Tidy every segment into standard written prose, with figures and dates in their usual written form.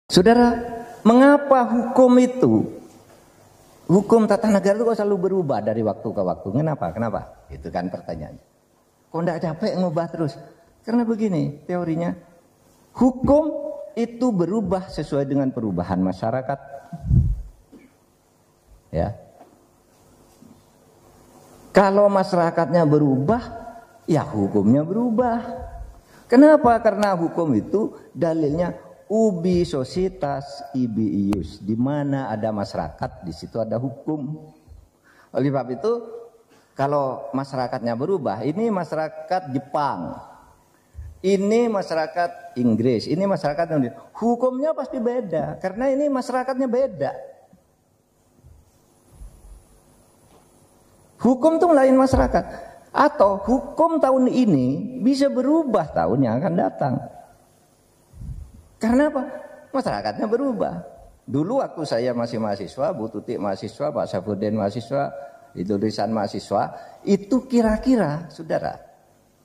Saudara, mengapa hukum tata negara itu kok selalu berubah dari waktu ke waktu? Kenapa? Itu kan pertanyaannya. Kok enggak capek ngubah terus? Karena begini teorinya, hukum itu berubah sesuai dengan perubahan masyarakat. Ya. Kalau masyarakatnya berubah, ya hukumnya berubah. Kenapa? Karena hukum itu dalilnya ubi societas ibi ius. Di mana ada masyarakat, di situ ada hukum. Oleh sebab itu, kalau masyarakatnya berubah, ini masyarakat Jepang, ini masyarakat Inggris, ini masyarakat Indonesia, hukumnya pasti beda. Karena ini masyarakatnya beda. Hukum itu lain masyarakat. Atau hukum tahun ini bisa berubah tahun yang akan datang. Karena apa? Masyarakatnya berubah. Dulu waktu saya masih mahasiswa, Bu Tutik mahasiswa, Pak Safruddin mahasiswa, Idrisan mahasiswa, itu kira-kira, saudara,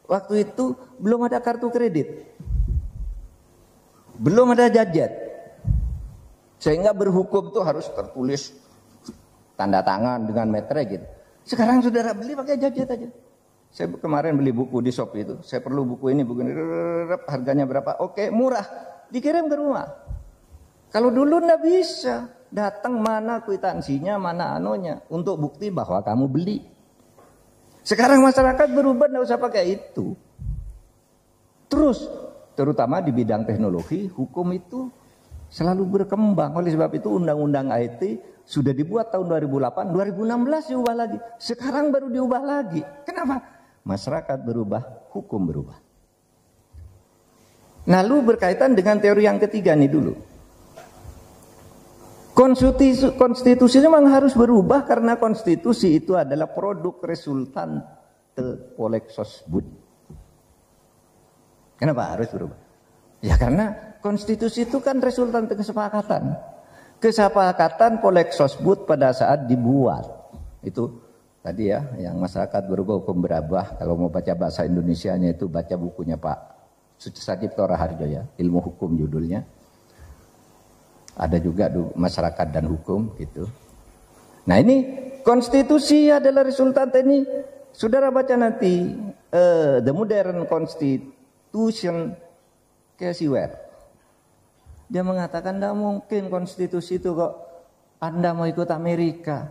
waktu itu belum ada kartu kredit. Belum ada gadget. Sehingga berhukum itu harus tertulis tanda tangan dengan metre gitu. Sekarang saudara beli pakai gadget aja. Saya kemarin beli buku di Shopee itu. Saya perlu buku ini, harganya berapa? Oke, murah. Dikirim ke rumah. Kalau dulu enggak bisa. Datang mana kwitansinya, mana anonya. Untuk bukti bahwa kamu beli. Sekarang masyarakat berubah, enggak usah pakai itu. Terus, terutama di bidang teknologi, hukum itu selalu berkembang. Oleh sebab itu undang-undang IT sudah dibuat tahun 2008, 2016 diubah lagi. Sekarang baru diubah lagi. Kenapa? Masyarakat berubah, hukum berubah. Lalu berkaitan dengan teori yang ketiga nih dulu. Konstitusi memang harus berubah karena konstitusi itu adalah produk resultan Polexosbud. Kenapa harus berubah? Ya karena konstitusi itu kan resultan kesepakatan. Kesepakatan Polexosbud pada saat dibuat. Itu tadi ya, yang masyarakat berubah hukum berubah. Kalau mau baca bahasa Indonesianya itu baca bukunya Pak Sucipto Raharjo ya, Ilmu Hukum judulnya. Ada juga masyarakat dan hukum gitu. Nah ini konstitusi adalah resultan ini. Saudara baca nanti The Modern Constitution Caseware. Dia mengatakan tidak mungkin konstitusi itu kok Anda mau ikut Amerika.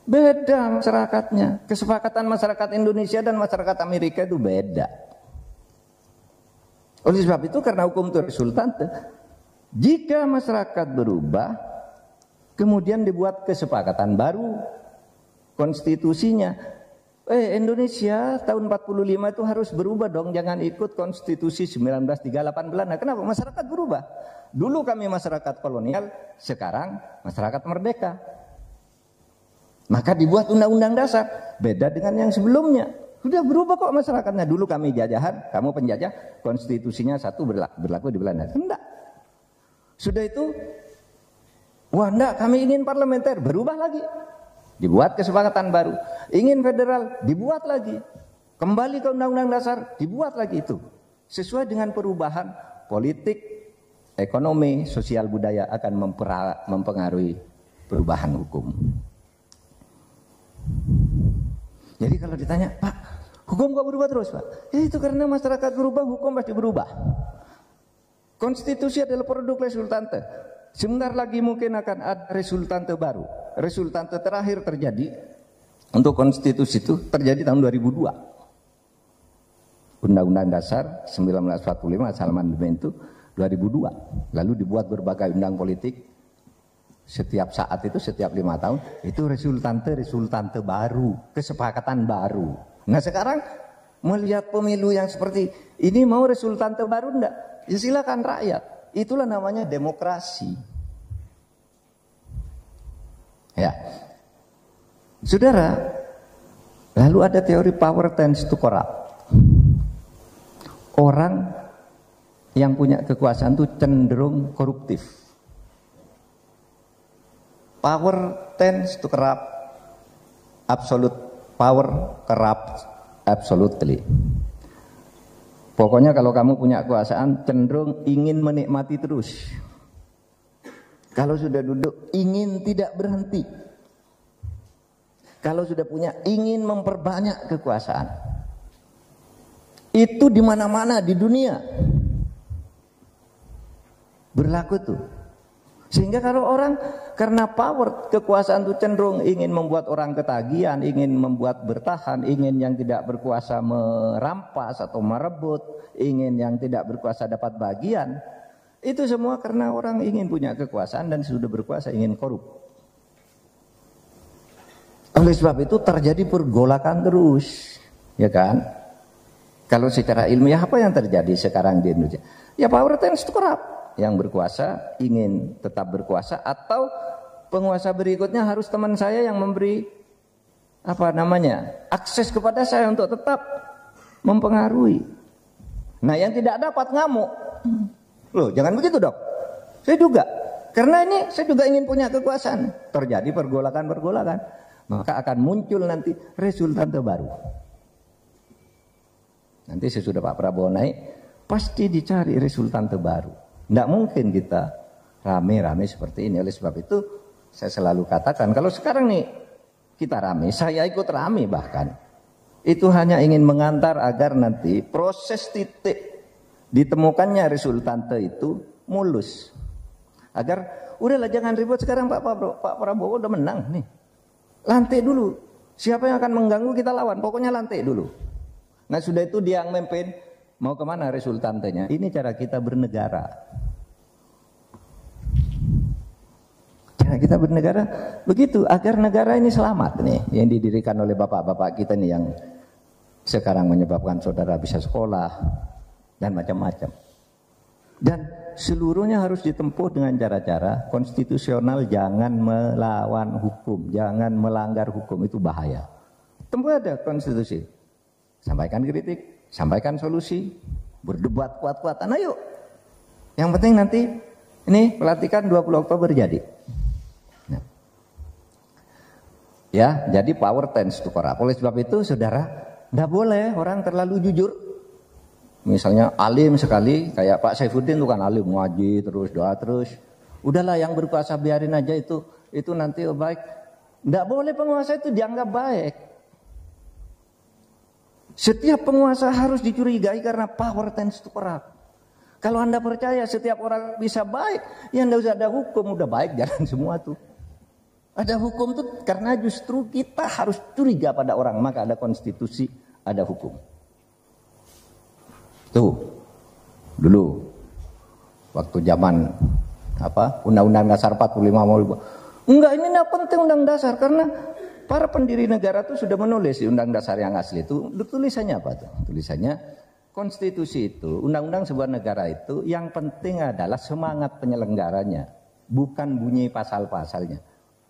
Beda masyarakatnya. Kesepakatan masyarakat Indonesia dan masyarakat Amerika itu beda. Oleh sebab itu karena hukum itu resultante, jika masyarakat berubah, kemudian dibuat kesepakatan baru, konstitusinya. Indonesia tahun 45 itu harus berubah dong, jangan ikut konstitusi 1938 Belanda. Kenapa? Masyarakat berubah. Dulu kami masyarakat kolonial, sekarang masyarakat merdeka. Maka dibuat undang-undang dasar, beda dengan yang sebelumnya. Sudah berubah kok masyarakatnya. Dulu kami jajahan, kamu penjajah, konstitusinya satu berlaku di Belanda. Enggak. Sudah itu, wah enggak, kami ingin parlementer, berubah lagi. Dibuat kesepakatan baru. Ingin federal, dibuat lagi. Kembali ke undang-undang dasar, dibuat lagi itu. Sesuai dengan perubahan politik, ekonomi, sosial, budaya akan mempengaruhi perubahan hukum. Jadi kalau ditanya, Pak, hukum kok berubah terus, Pak? Ya itu karena masyarakat berubah, hukum pasti berubah. Konstitusi adalah produk resultante. Sebentar lagi mungkin akan ada resultante baru. Resultante terakhir terjadi untuk konstitusi itu terjadi tahun 2002. Undang-Undang Dasar 1945 amandemen itu 2002. Lalu dibuat berbagai undang politik. Setiap saat itu, setiap 5 tahun itu resultante baru, kesepakatan baru. Nah sekarang melihat pemilu yang seperti ini, mau resultante baru enggak? Ya silakan rakyat. Itulah namanya demokrasi. Ya. Saudara, lalu ada teori power tends to corrupt. Orang yang punya kekuasaan itu cenderung koruptif. Power tends to corrupt. Absolute power corrupt absolutely. Pokoknya kalau kamu punya kekuasaan cenderung ingin menikmati terus. Kalau sudah duduk ingin tidak berhenti. Kalau sudah punya ingin memperbanyak kekuasaan. Itu di mana-mana di dunia berlaku tuh. Sehingga kalau orang karena power kekuasaan itu cenderung ingin membuat orang ketagihan, ingin membuat bertahan, ingin yang tidak berkuasa merampas atau merebut, ingin yang tidak berkuasa dapat bagian. Itu semua karena orang ingin punya kekuasaan dan sudah berkuasa ingin korup. Oleh sebab itu terjadi pergolakan terus, ya kan? Kalau secara ilmiah apa yang terjadi sekarang di Indonesia? Ya power tends to corrupt. Yang berkuasa ingin tetap berkuasa atau penguasa berikutnya harus teman saya yang memberi akses kepada saya untuk tetap mempengaruhi. Nah yang tidak dapat ngamuk. Loh jangan begitu dok. Saya juga karena ini saya juga ingin punya kekuasaan. Terjadi pergolakan. Maka akan muncul nanti resultante baru. Nanti sesudah Pak Prabowo naik pasti dicari resultante baru. Tidak mungkin kita rame-rame seperti ini. Oleh sebab itu saya selalu katakan kalau sekarang nih kita rame, saya ikut rame bahkan. Itu hanya ingin mengantar agar nanti proses titik ditemukannya resultante itu mulus. Agar udahlah jangan ribut sekarang Pak Prabowo udah menang nih. Lantik dulu. Siapa yang akan mengganggu kita lawan. Pokoknya lantik dulu. Nah sudah itu dia yang memimpin. Mau kemana resultantenya? Ini cara kita bernegara. Cara kita bernegara begitu agar negara ini selamat nih. Yang didirikan oleh bapak-bapak kita nih yang sekarang menyebabkan saudara bisa sekolah dan macam-macam. Dan seluruhnya harus ditempuh dengan cara-cara konstitusional. Jangan melawan hukum, jangan melanggar hukum, itu bahaya. Tempuh ada konstitusi. Sampaikan kritik, sampaikan solusi, berdebat kuat-kuatan, ayo. Yang penting nanti ini pelantikan 20 Oktober jadi. Nah. Ya, jadi power tends to corrupt. Oleh sebab itu, saudara, tidak boleh orang terlalu jujur. Misalnya alim sekali, kayak Pak Saifuddin itu kan alim, ngaji terus, doa terus. Udahlah yang berkuasa biarin aja itu nanti baik. Tidak boleh penguasa itu dianggap baik. Setiap penguasa harus dicurigai karena power tends to corrupt. Kalau Anda percaya setiap orang bisa baik, ya Anda usah ada hukum, udah baik jalan semua tuh. Ada hukum tuh karena justru kita harus curiga pada orang, maka ada konstitusi, ada hukum. Tuh, dulu waktu zaman Undang-Undang Dasar 45 enggak, ini enggak penting Undang Dasar karena para pendiri negara itu sudah menulis di Undang Dasar yang asli itu. Tulisannya apa tuh? Tulisannya konstitusi itu, undang-undang sebuah negara itu yang penting adalah semangat penyelenggaranya, bukan bunyi pasal-pasalnya.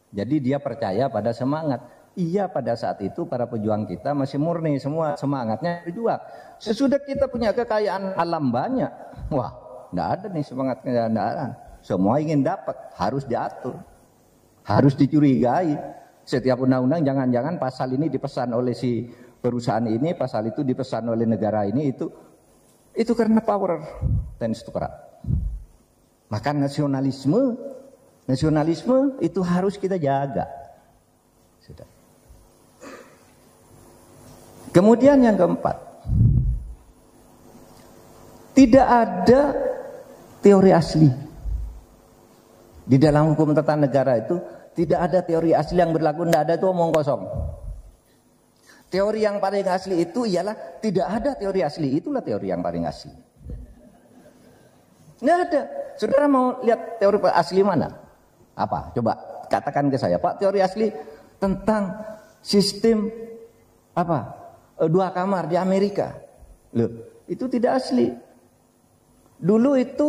Jadi dia percaya pada semangat. Iya, pada saat itu para pejuang kita masih murni semua semangatnya berjuang. Sesudah kita punya kekayaan alam banyak, wah, enggak ada nih semangat kendaraan. Semua ingin dapat, harus diatur, harus dicurigai. Setiap undang-undang jangan-jangan pasal ini dipesan oleh si perusahaan ini, pasal itu dipesan oleh negara ini, itu karena power tends to corrupt. Maka nasionalisme itu harus kita jaga. Sudah. Kemudian yang keempat, tidak ada teori asli. Di dalam hukum tata negara itu tidak ada teori asli yang berlaku, tidak ada, itu omong kosong. Teori yang paling asli itu ialah tidak ada teori asli, itulah teori yang paling asli. Tidak ada. Saudara mau lihat teori asli mana? Apa? Coba katakan ke saya, Pak, teori asli tentang sistem dua kamar di Amerika. Loh, itu tidak asli. Dulu itu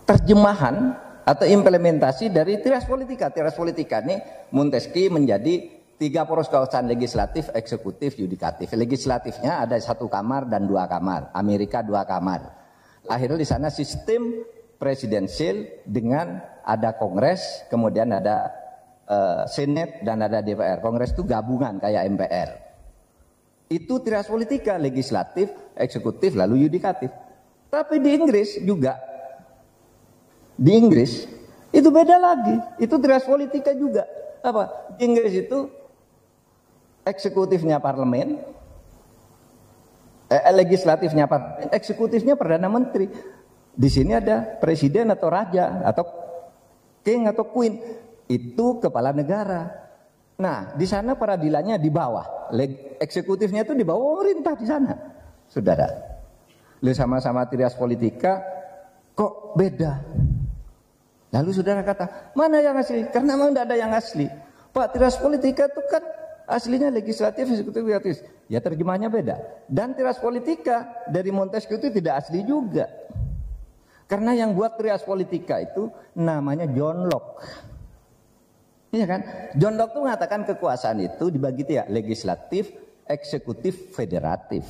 terjemahan atau implementasi dari Trias Politika. Trias Politika ini Montesquieu menjadi 3 poros kekuasaan legislatif, eksekutif, yudikatif. Legislatifnya ada 1 kamar dan 2 kamar. Amerika 2 kamar. Akhirnya di sana sistem presidensial dengan ada Kongres, kemudian ada Senate dan ada DPR. Kongres itu gabungan kayak MPR. Itu Trias Politika, legislatif, eksekutif, lalu yudikatif. Tapi di Inggris juga, di Inggris Itu beda lagi. Itu trias politika juga. Apa? Di Inggris itu eksekutifnya parlemen, legislatifnya parlemen, eksekutifnya perdana menteri. Di sini ada presiden atau raja atau king atau queen. Itu kepala negara. Nah, di sana peradilannya di bawah. Eksekutifnya itu di bawah pemerintah di sana. Saudara. Lalu sama-sama trias politika kok beda? Lalu saudara kata, mana yang asli? Karena memang tidak ada yang asli. Pak, trias politika itu kan aslinya legislatif, eksekutif, yudikatif. Ya terjemahnya beda. Dan trias politika dari Montesquieu itu tidak asli juga. Karena yang buat trias politika itu namanya John Locke. Iya kan? John Locke itu mengatakan kekuasaan itu dibagi tiga, legislatif, eksekutif, federatif.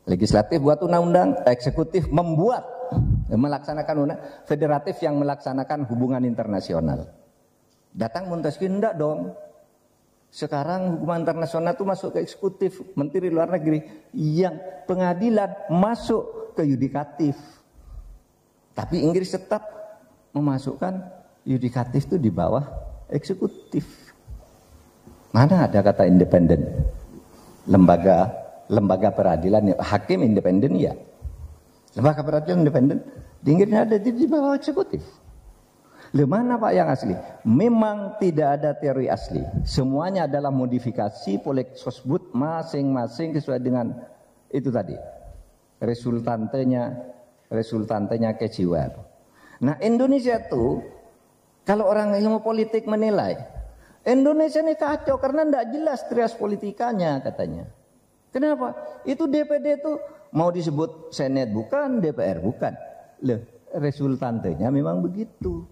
Legislatif buat undang-undang, eksekutif membuat, melaksanakan undang, federatif yang melaksanakan hubungan internasional. Datang Montesquieu, enggak dong. Sekarang hubungan internasional itu masuk ke eksekutif, menteri luar negeri, yang pengadilan masuk ke yudikatif. Tapi Inggris tetap memasukkan yudikatif itu di bawah eksekutif. Mana ada kata independen? Lembaga peradilan, hakim independen ya. Lembaga peradilan independen. Di Inggris ada di bawah eksekutif. Mana Pak yang asli? Memang tidak ada teori asli. Semuanya adalah modifikasi Polexosbud masing-masing sesuai dengan itu tadi. Resultantenya kejiwaan. Nah, Indonesia itu kalau orang ilmu politik menilai Indonesia ini kacau karena tidak jelas trias politikanya katanya. Kenapa? Itu DPD itu mau disebut Senat bukan, DPR bukan. Loh, resultantenya memang begitu.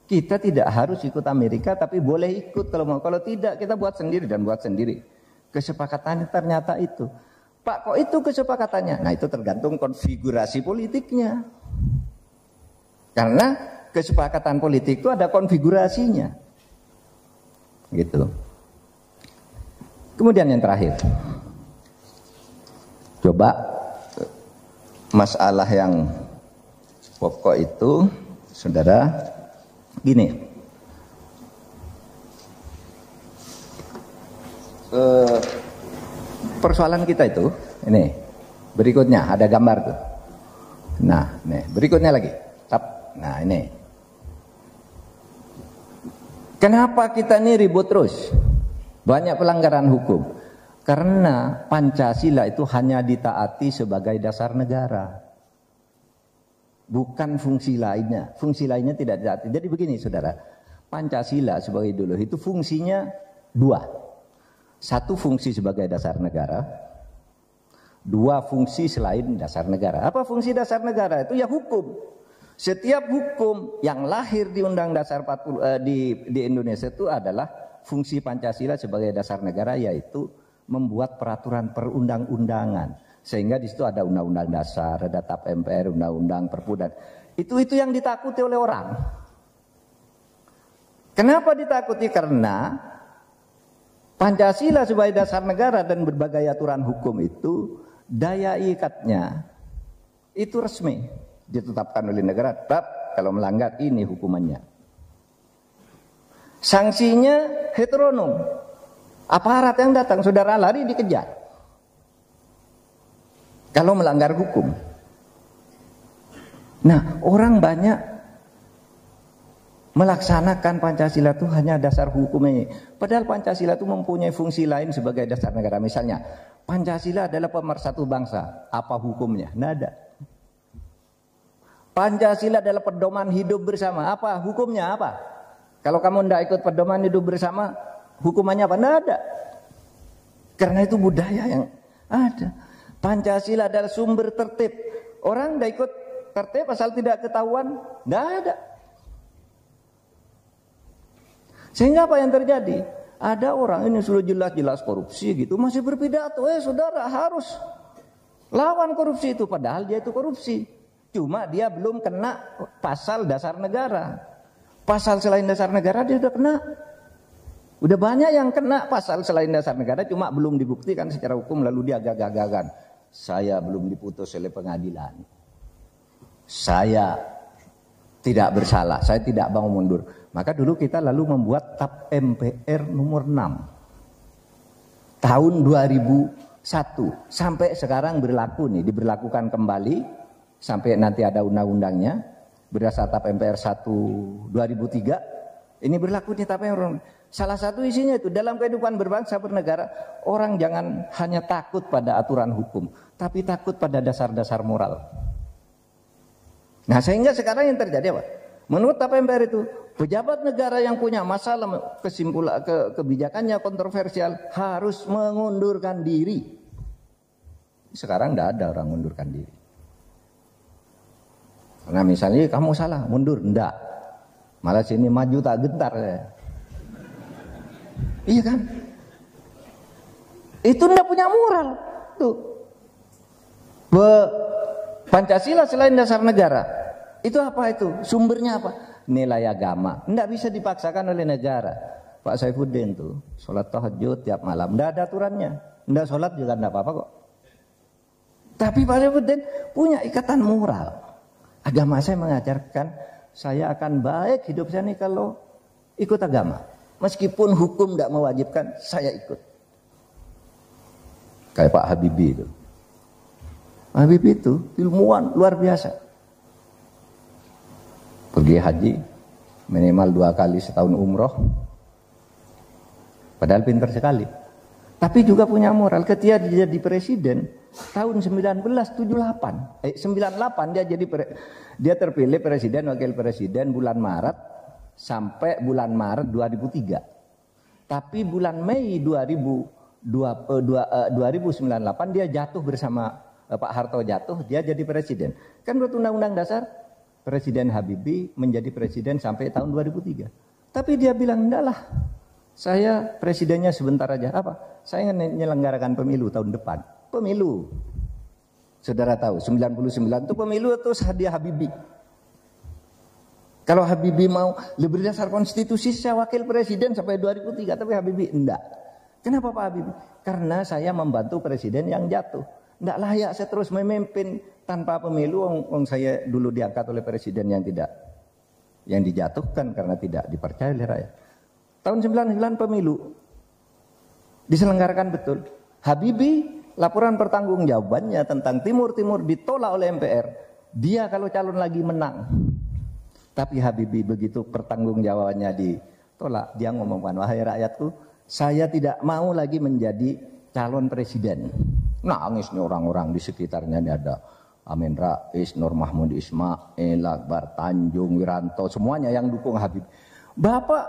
Kita tidak harus ikut Amerika tapi boleh ikut kalau mau. Kalau tidak kita buat sendiri dan buat sendiri. Kesepakatannya ternyata itu. Pak, kok itu kesepakatannya? Nah, itu tergantung konfigurasi politiknya. Karena kesepakatan politik itu ada konfigurasinya. Gitu. Kemudian yang terakhir. Coba masalah yang pokok itu, saudara, gini. Persoalan kita itu, ini berikutnya ada gambar tuh. Nah, nih berikutnya lagi. Nah ini. Kenapa kita ini ribut terus? Banyak pelanggaran hukum. Karena Pancasila itu hanya ditaati sebagai dasar negara. Bukan fungsi lainnya. Fungsi lainnya tidak ditaati. Jadi begini saudara. Pancasila sebagai ideologi itu fungsinya dua. Satu fungsi sebagai dasar negara. Dua fungsi selain dasar negara. Apa fungsi dasar negara? Itu ya hukum. Setiap hukum yang lahir di Undang Dasar 40 di Indonesia itu adalah fungsi Pancasila sebagai dasar negara, yaitu membuat peraturan perundang-undangan. Sehingga di situ ada undang-undang dasar, ada TAP MPR, undang-undang Perpu dan itu yang ditakuti oleh orang. Kenapa ditakuti? Karena Pancasila sebagai dasar negara dan berbagai aturan hukum itu daya ikatnya itu resmi, ditetapkan oleh negara. Tetap kalau melanggar ini hukumannya. Sanksinya heteronom. Aparat yang datang, saudara lari dikejar. Kalau melanggar hukum. Nah, orang banyak melaksanakan Pancasila itu hanya dasar hukumnya. Padahal Pancasila itu mempunyai fungsi lain sebagai dasar negara. Misalnya, Pancasila adalah pemersatu bangsa. Apa hukumnya? Nggak ada. Pancasila adalah pedoman hidup bersama. Apa hukumnya? Apa? Kalau kamu tidak ikut pedoman hidup bersama, hukumannya apa? Nggak ada. Karena itu budaya yang ada. Pancasila adalah sumber tertib. Orang tidak ikut tertib asal tidak ketahuan, nggak ada. Sehingga apa yang terjadi? Ada orang ini sudah jelas-jelas korupsi gitu, masih berpidato, saudara harus lawan korupsi itu. Padahal dia itu korupsi. Cuma dia belum kena pasal dasar negara. Pasal selain dasar negara dia sudah kena. Udah banyak yang kena pasal selain dasar negara, cuma belum dibuktikan secara hukum, lalu dia gagah-gagahan. Saya belum diputus oleh pengadilan. Saya tidak bersalah, saya tidak mau mundur. Maka dulu kita lalu membuat TAP MPR nomor 6 tahun 2001 sampai sekarang berlaku nih, diberlakukan kembali sampai nanti ada undang-undangnya berdasar TAP MPR 1 2003 ini berlaku nih TAP MPR. Salah satu isinya itu dalam kehidupan berbangsa bernegara, orang jangan hanya takut pada aturan hukum, tapi takut pada dasar-dasar moral. Nah, sehingga sekarang yang terjadi apa? Menurut TAP MPR itu, pejabat negara yang punya masalah kebijakannya kontroversial harus mengundurkan diri. Sekarang tidak ada orang mengundurkan diri. Nah, misalnya kamu salah, mundur, enggak. Malah sini maju tak gentar ya. Iya kan? Itu enggak punya moral. Tuh. Pancasila selain dasar negara. Itu apa itu? Sumbernya apa? Nilai agama. Enggak bisa dipaksakan oleh negara. Pak Saifuddin tuh sholat tahajud tiap malam. Enggak ada aturannya. Enggak sholat juga enggak apa-apa kok. Tapi Pak Saifuddin punya ikatan moral. Agama saya mengajarkan saya akan baik hidup saya ini kalau ikut agama. Meskipun hukum tidak mewajibkan, saya ikut. Kayak Pak Habibie itu. Habibie itu ilmuwan luar biasa. Pergi haji minimal 2 kali setahun umroh. Padahal pintar sekali. Tapi juga punya moral. Ketika dia jadi presiden tahun 1978, 98 dia terpilih presiden wakil presiden bulan Maret sampai bulan Maret 2003. Tapi bulan Mei 2098 dia jatuh bersama Pak Harto jatuh, dia jadi presiden. Kan menurut Undang-Undang Dasar Presiden Habibie menjadi presiden sampai tahun 2003. Tapi dia bilang, enggak lah, saya presidennya sebentar aja. Apa? Saya ingin menyelenggarakan pemilu tahun depan. Pemilu. Saudara tahu, 99 itu pemilu itu hadiah Habibie. Kalau Habibie mau berdasar konstitusi saya wakil presiden sampai 2003, tapi Habibie enggak. Kenapa Pak Habibie? Karena saya membantu presiden yang jatuh. Enggak layak saya terus memimpin tanpa pemilu. Saya dulu diangkat oleh presiden yang dijatuhkan karena tidak dipercaya oleh rakyat. Tahun 99 pemilu diselenggarakan betul. Habibie laporan pertanggungjawabannya tentang Timur ditolak oleh MPR. Dia kalau calon lagi menang. Tapi Habibie begitu pertanggungjawabannya ditolak, dia ngomongkan, wahai rakyatku, saya tidak mau lagi menjadi calon presiden. Nangis nih orang-orang di sekitarnya, ini ada Amin Rais, Nur Mahmud Ismail, Akbar Tanjung, Wiranto, semuanya yang dukung Habibie. Bapak,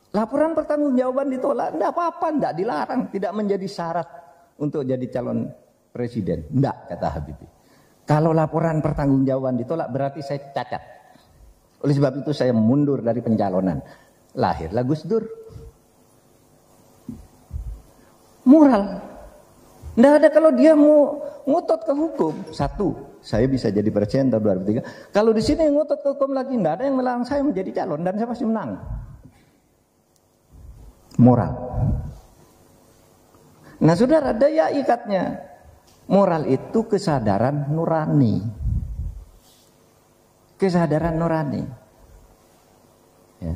laporan pertanggungjawaban ditolak, enggak apa-apa, enggak dilarang, tidak menjadi syarat untuk jadi calon presiden. Enggak, kata Habibie. Kalau laporan pertanggungjawaban ditolak berarti saya cacat. Oleh sebab itu saya mundur dari pencalonan. Lahirlah Gus Dur. Moral. Nggak ada kalau dia mau ngotot ke hukum. Satu, saya bisa jadi presiden tahun 2003. Kalau di sini ngotot ke hukum lagi, nggak ada yang melarang saya menjadi calon dan saya pasti menang. Moral. Nah, saudara, daya ikatnya moral itu kesadaran nurani. Kesadaran nurani, ya.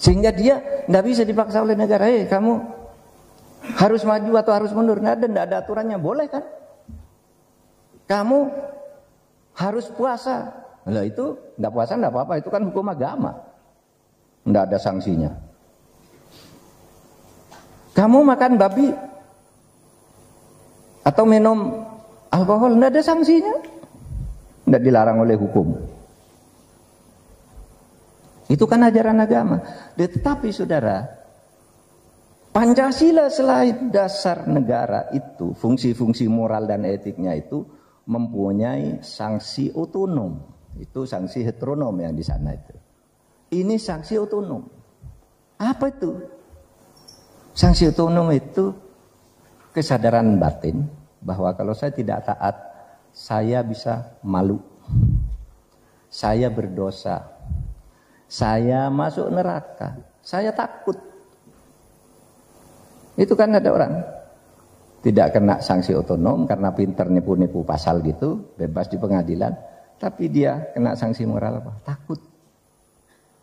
Sehingga dia tidak bisa dipaksa oleh negara. Kamu harus maju atau harus mundur. Tidak ada aturannya, boleh kan? Kamu harus puasa. Nah, itu tidak puasa tidak apa-apa, itu kan hukum agama. Tidak ada sanksinya. Kamu makan babi atau minum alkohol, tidak ada sanksinya. Tidak dilarang oleh hukum. Itu kan ajaran agama. Tetapi saudara, Pancasila selain dasar negara itu, fungsi-fungsi moral dan etiknya itu mempunyai sanksi otonom. Itu sanksi heteronom yang di sana itu. Ini sanksi otonom. Apa itu? Sanksi otonom itu kesadaran batin bahwa kalau saya tidak taat, saya bisa malu, saya berdosa, saya masuk neraka, saya takut. Itu kan ada orang tidak kena sanksi otonom karena pinter nipu-nipu pasal gitu, bebas di pengadilan. Tapi dia kena sanksi moral apa? Takut.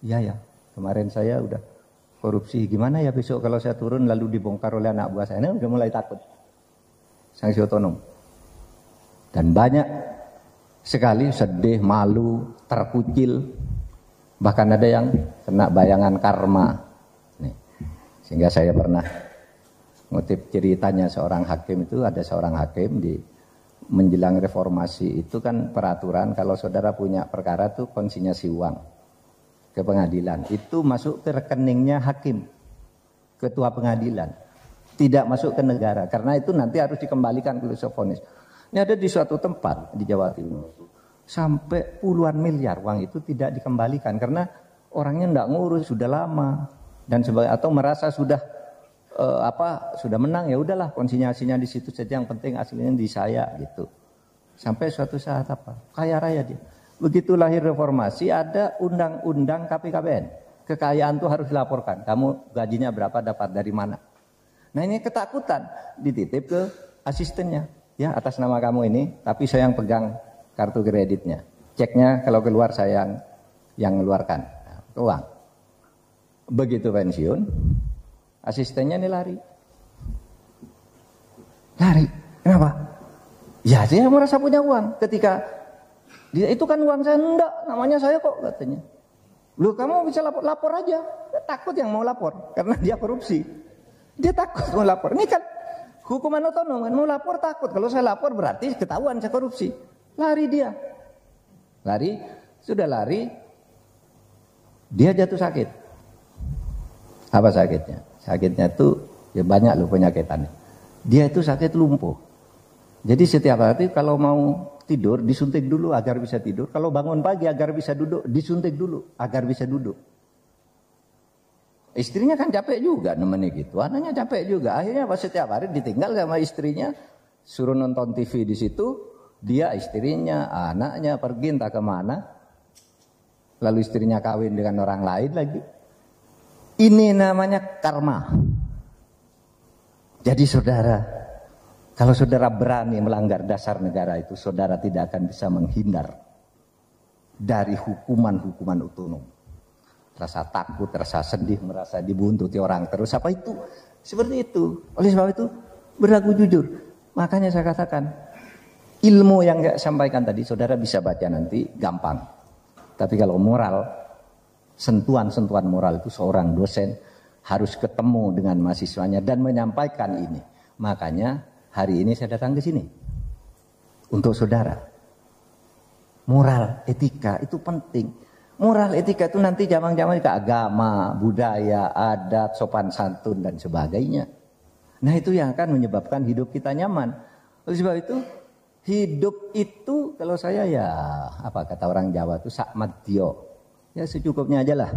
Iya ya, kemarin saya udah korupsi, gimana ya besok kalau saya turun lalu dibongkar oleh anak buah saya? Ini udah mulai takut. Sanksi otonom. Dan banyak sekali sedih, malu, terkucil. Bahkan ada yang kena bayangan karma. Nih. Sehingga saya pernah ngutip ceritanya seorang hakim itu, ada seorang hakim di menjelang reformasi itu kan peraturan kalau saudara punya perkara tuh konsinyasi uang ke pengadilan. Itu masuk ke rekeningnya hakim, ketua pengadilan. Tidak masuk ke negara. Karena itu nanti harus dikembalikan ke vonis. Ini ada di suatu tempat di Jawa Timur. Sampai puluhan miliar uang itu tidak dikembalikan karena orangnya tidak ngurus, sudah lama dan sebagainya, atau merasa sudah sudah menang, ya udahlah konsinyasinya di situ saja, yang penting aslinya di saya gitu. Sampai suatu saat kaya raya dia. Begitu lahir reformasi ada undang-undang KPKBN. Kekayaan itu harus dilaporkan. Kamu gajinya berapa, dapat dari mana. Nah ini ketakutan, dititip ke asistennya. Ya atas nama kamu ini, tapi saya yang pegang kartu kreditnya. Ceknya kalau keluar saya yang mengeluarkan. Nah, uang. Begitu pensiun, asistennya ini lari. Lari. Kenapa? Ya dia merasa punya uang. Ketika dia itu kan uang saya, enggak, namanya saya kok katanya. Lu kamu bisa lapor aja. Dia takut yang mau lapor karena dia korupsi. Dia takut mau lapor. Ini kan hukuman otonom kan, mau lapor takut. Kalau saya lapor berarti ketahuan saya korupsi. Lari dia. Lari, sudah lari. Dia jatuh sakit. Apa sakitnya? Sakitnya itu ya banyak loh penyakitannya. Dia itu sakit lumpuh. Jadi setiap hari kalau mau tidur disuntik dulu agar bisa tidur. Kalau bangun pagi agar bisa duduk disuntik dulu agar bisa duduk. Istrinya kan capek juga nemenin gitu. Anaknya capek juga. Akhirnya pas setiap hari ditinggal sama istrinya, suruh nonton TV di situ. Dia, istrinya, anaknya pergi entah kemana. Lalu istrinya kawin dengan orang lain lagi. Ini namanya karma. Jadi saudara, kalau saudara berani melanggar dasar negara itu, saudara tidak akan bisa menghindar dari hukuman-hukuman otonom. Rasa takut, rasa sedih, merasa dibuntuti orang terus. Apa itu? Seperti itu. Oleh sebab itu, berlaku jujur. Makanya saya katakan, ilmu yang saya sampaikan tadi, saudara bisa baca nanti, gampang. Tapi kalau moral, sentuhan-sentuhan moral itu seorang dosen harus ketemu dengan mahasiswanya dan menyampaikan ini. Makanya hari ini saya datang ke sini. Untuk saudara. Moral, etika itu penting. Moral, etika itu nanti zaman-zaman ke agama, budaya, adat, sopan santun dan sebagainya. Nah itu yang akan menyebabkan hidup kita nyaman. Oleh sebab itu, hidup itu kalau saya ya apa kata orang Jawa itu sakmadyo. Ya secukupnya aja lah.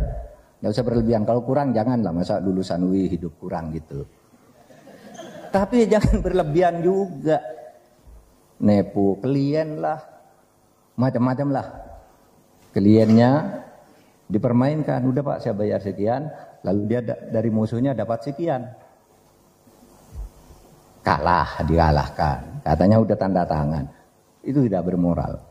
Nggak usah berlebihan. Kalau kurang janganlah, masa lulusan UI hidup kurang gitu. Tapi jangan berlebihan juga. Nepu klien lah. Macam-macam lah. Kliennya dipermainkan. Udah Pak saya bayar sekian. Lalu dia dari musuhnya dapat sekian. Kalah, dikalahkan. Katanya udah tanda tangan. Itu tidak bermoral.